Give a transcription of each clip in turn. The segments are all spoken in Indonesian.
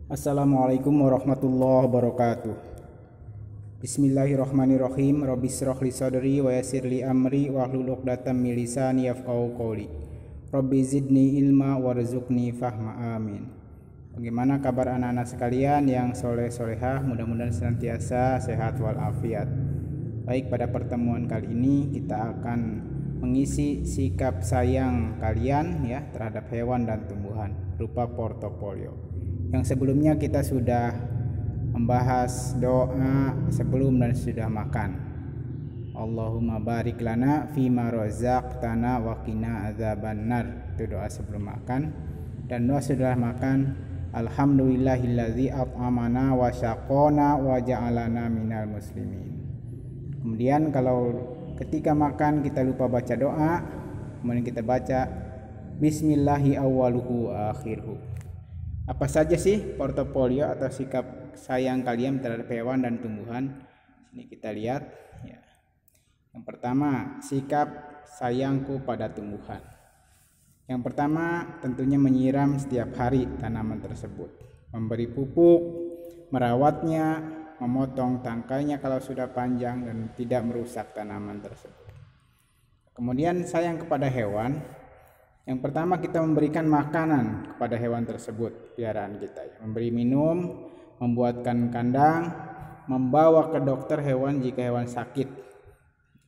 Assalamualaikum warahmatullahi wabarakatuh. Bismillahirrahmanirrahim. Rabbishrah li sadri wa yassir li amri wahlul 'uqdatam min lisani yafqahu qawli. Rabbi zidni ilma warzuqni fahma, amin. Bagaimana kabar anak-anak sekalian yang soleh-solehah? Mudah-mudahan senantiasa sehat walafiat. Baik, pada pertemuan kali ini kita akan mengisi sikap sayang kalian ya terhadap hewan dan tumbuhan berupa portofolio. Yang sebelumnya kita sudah membahas doa sebelum dan sudah makan. Allahumma barik lana fima razaqtana wa qina adzabannar. Itu doa sebelum makan. Dan doa sudah makan, alhamdulillahilladzi at'amana wa syaqona wa ja'alana minal muslimin. Kemudian kalau ketika makan kita lupa baca doa, kemudian kita baca bismillahi awwaluhu akhiruhu. Apa saja sih portofolio atau sikap sayang kalian terhadap hewan dan tumbuhan? Sini kita lihat ya. Yang pertama, sikap sayangku pada tumbuhan. Yang pertama, tentunya menyiram setiap hari tanaman tersebut, memberi pupuk, merawatnya, memotong tangkainya kalau sudah panjang dan tidak merusak tanaman tersebut. Kemudian sayang kepada hewan. Yang pertama, kita memberikan makanan kepada hewan tersebut, piaraan kita ya. Memberi minum, membuatkan kandang, membawa ke dokter hewan jika hewan sakit.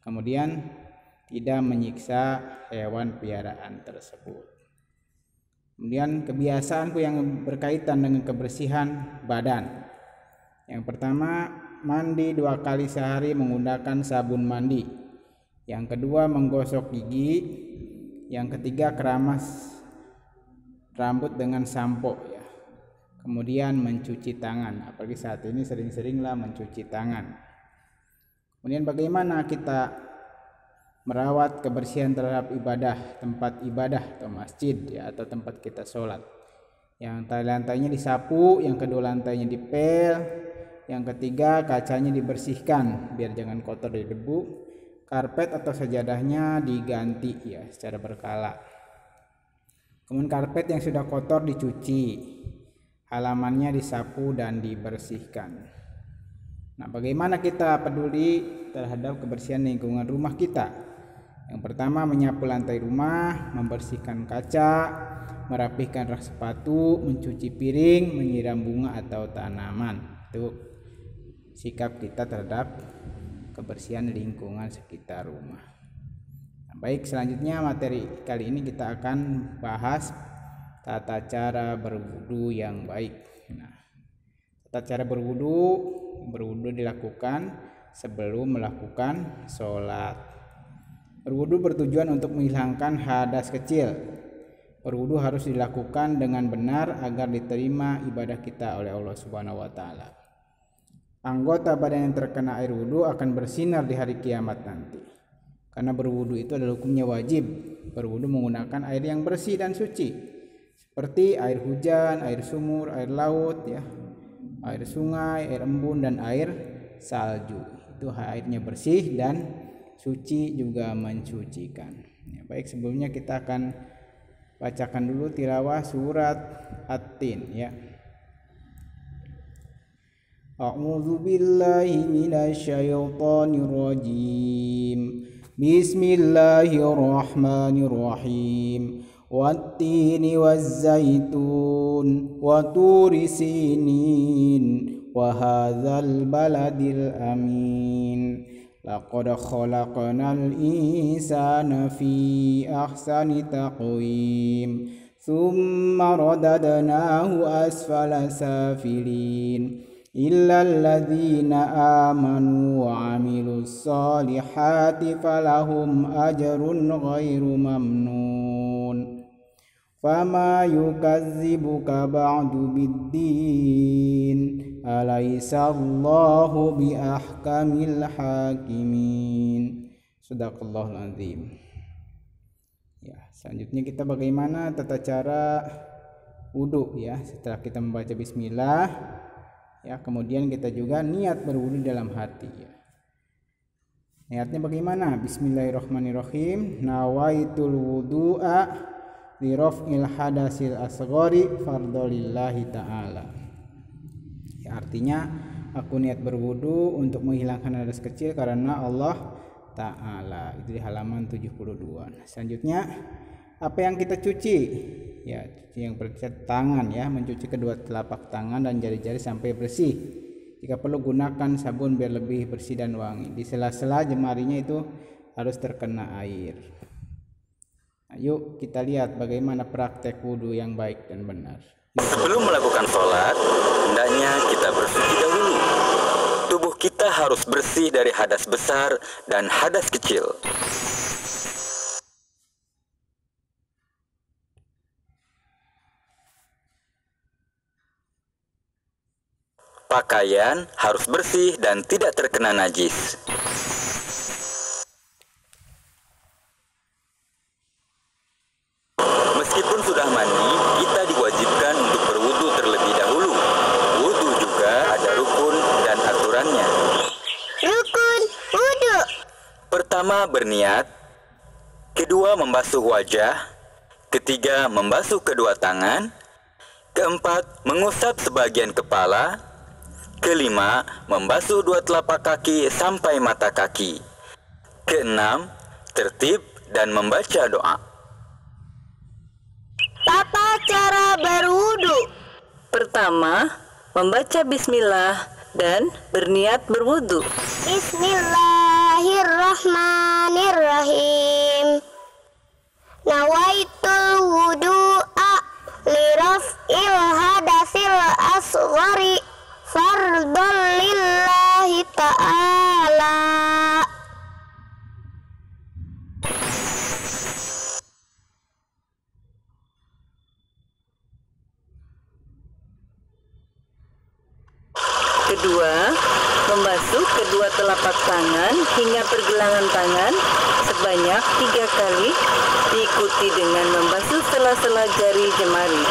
Kemudian tidak menyiksa hewan piaraan tersebut. Kemudian kebiasaanku yang berkaitan dengan kebersihan badan. Yang pertama, mandi 2 kali sehari menggunakan sabun mandi. Yang kedua, menggosok gigi. Yang ketiga, keramas rambut dengan sampo ya. Kemudian mencuci tangan, apalagi saat ini sering-seringlah mencuci tangan. Kemudian bagaimana kita merawat kebersihan terhadap ibadah, tempat ibadah atau masjid ya, atau tempat kita sholat. Yang lantainya disapu, yang kedua lantainya dipel, yang ketiga kacanya dibersihkan biar jangan kotor dari debu. Karpet atau sajadahnya diganti ya secara berkala. Kemudian karpet yang sudah kotor dicuci, halamannya disapu dan dibersihkan. Nah, bagaimana kita peduli terhadap kebersihan lingkungan rumah kita? Yang pertama, menyapu lantai rumah, membersihkan kaca, merapihkan rak sepatu, mencuci piring, menyiram bunga atau tanaman. Itu sikap kita terhadap kebersihan lingkungan sekitar rumah. Nah, baik, selanjutnya materi kali ini kita akan bahas tata cara berwudu yang baik. Nah, tata cara berwudu dilakukan sebelum melakukan sholat. Berwudu bertujuan untuk menghilangkan hadas kecil. Berwudu harus dilakukan dengan benar agar diterima ibadah kita oleh Allah Subhanahu wa taala. Anggota badan yang terkena air wudhu akan bersinar di hari kiamat nanti. Karena berwudhu itu adalah hukumnya wajib. Berwudhu menggunakan air yang bersih dan suci, seperti air hujan, air sumur, air laut, ya, air sungai, air embun dan air salju. Itu airnya bersih dan suci juga mensucikan. Ya, baik, sebelumnya kita akan bacakan dulu tilawah surat At-Tin ya. A'udzu billahi minasyaitonir rajim. Bismillahirrahmanirrahim. Wat-tini waz-zaitun wa turi sinin wa hadzal baladil amin. Laqad khalaqnal insana fi ahsani taqwim. Tsumma radadnahu asfala safilin. Illal ladzina amanu wa 'amilus solihati falahum ajrun ghairu mamnun. Fama yukazzibuka ba'du biddin. Alaysallahu biahkamil hakimin. Shadaqallahul azim. Ya, selanjutnya kita bagaimana tata cara wudu ya. Setelah kita membaca bismillah ya, kemudian kita juga niat berwudu dalam hati ya. Niatnya bagaimana? Bismillahirrahmanirrahim. Nawaitul wudu'a li raf'il hadasil asghari fardolillahi ta'ala. Artinya aku niat berwudu untuk menghilangkan hadas kecil karena Allah Ta'ala. Itu di halaman 72. Selanjutnya, apa yang kita cuci? Ya, cuci yang tangan ya, mencuci kedua telapak tangan dan jari-jari sampai bersih. Jika perlu gunakan sabun biar lebih bersih dan wangi. Di sela-sela jemarinya itu harus terkena air. Yuk kita lihat bagaimana praktek wudu yang baik dan benar. Sebelum melakukan sholat, hendaknya kita bersuci dahulu. Tubuh kita harus bersih dari hadas besar dan hadas kecil. Pakaian harus bersih dan tidak terkena najis. Meskipun sudah mandi, kita diwajibkan untuk berwudu terlebih dahulu. Wudu juga ada rukun dan aturannya. Rukun wudu. Pertama, berniat. Kedua, membasuh wajah. Ketiga, membasuh kedua tangan. Keempat, mengusap sebagian kepala. Kelima, membasuh dua telapak kaki sampai mata kaki. Keenam, tertib dan membaca doa. Tata cara berwudu. Pertama, membaca bismillah dan berniat berwudu. Bismillahirrahmanirrahim. Nawaitul wudu'a liraf'il hadasil asghari fardhan lillahi ta'ala. Kedua, membasuh kedua telapak tangan hingga pergelangan tangan sebanyak 3 kali, diikuti dengan membasuh sela-sela jari jemari.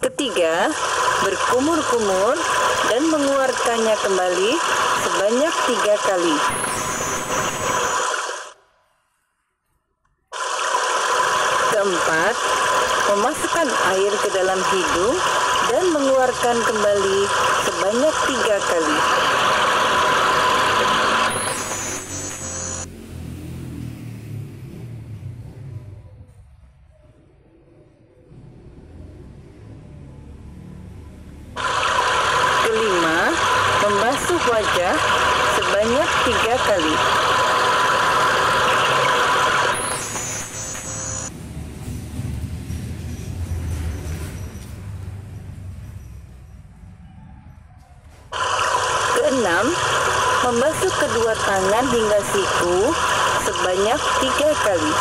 Ketiga, berkumur-kumur dan mengeluarkannya kembali sebanyak 3 kali. Keempat, memasukkan air ke dalam hidung dan mengeluarkan kembali sebanyak 3 kali. Kelima, membasuh wajah sebanyak 3 kali. Keenam, membasuh kedua tangan hingga siku sebanyak 3 kali.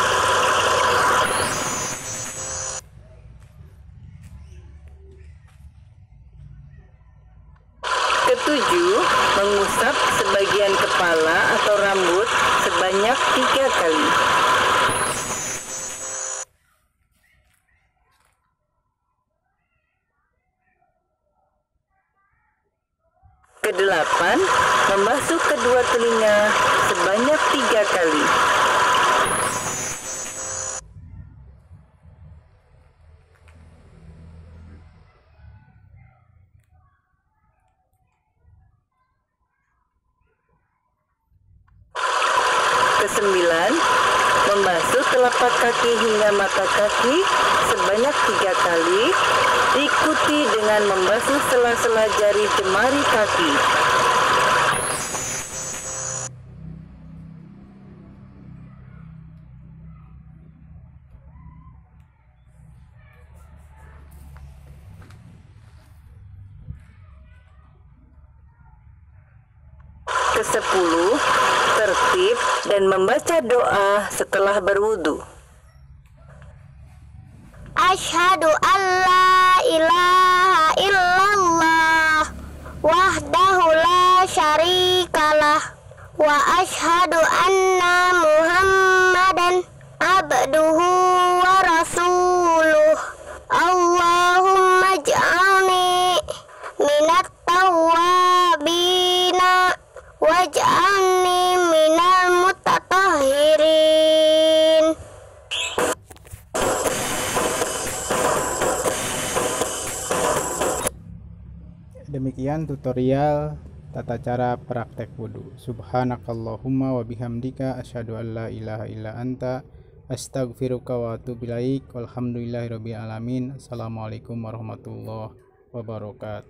Ketujuh, mengusap sebagian kepala atau rambut sebanyak 3 kali. Kedelapan, membasuh kedua telinga sebanyak 3 kali. Kesembilan, membasuh telapak kaki hingga mata kaki sebanyak 3 kali, diikuti dengan membasuh sela-sela jari jemari kaki. Kesepuluh, tertib dan membaca doa setelah berwudu. Asyhadu an la ilaha illallah wahdahu la syarikalah wa asyhadu anna Muhammadan abduhu wa rasuluh. Allahumma ij'al waj'alni minal mutatahhirin. Demikian tutorial tata cara praktek wudhu. Subhanakallahumma wa bihamdika asyhadu an la ilaha illa anta astaghfiruka wa atubu ilaik. Walhamdulillahirabbil alamin. Assalamualaikum warahmatullahi wabarakatuh.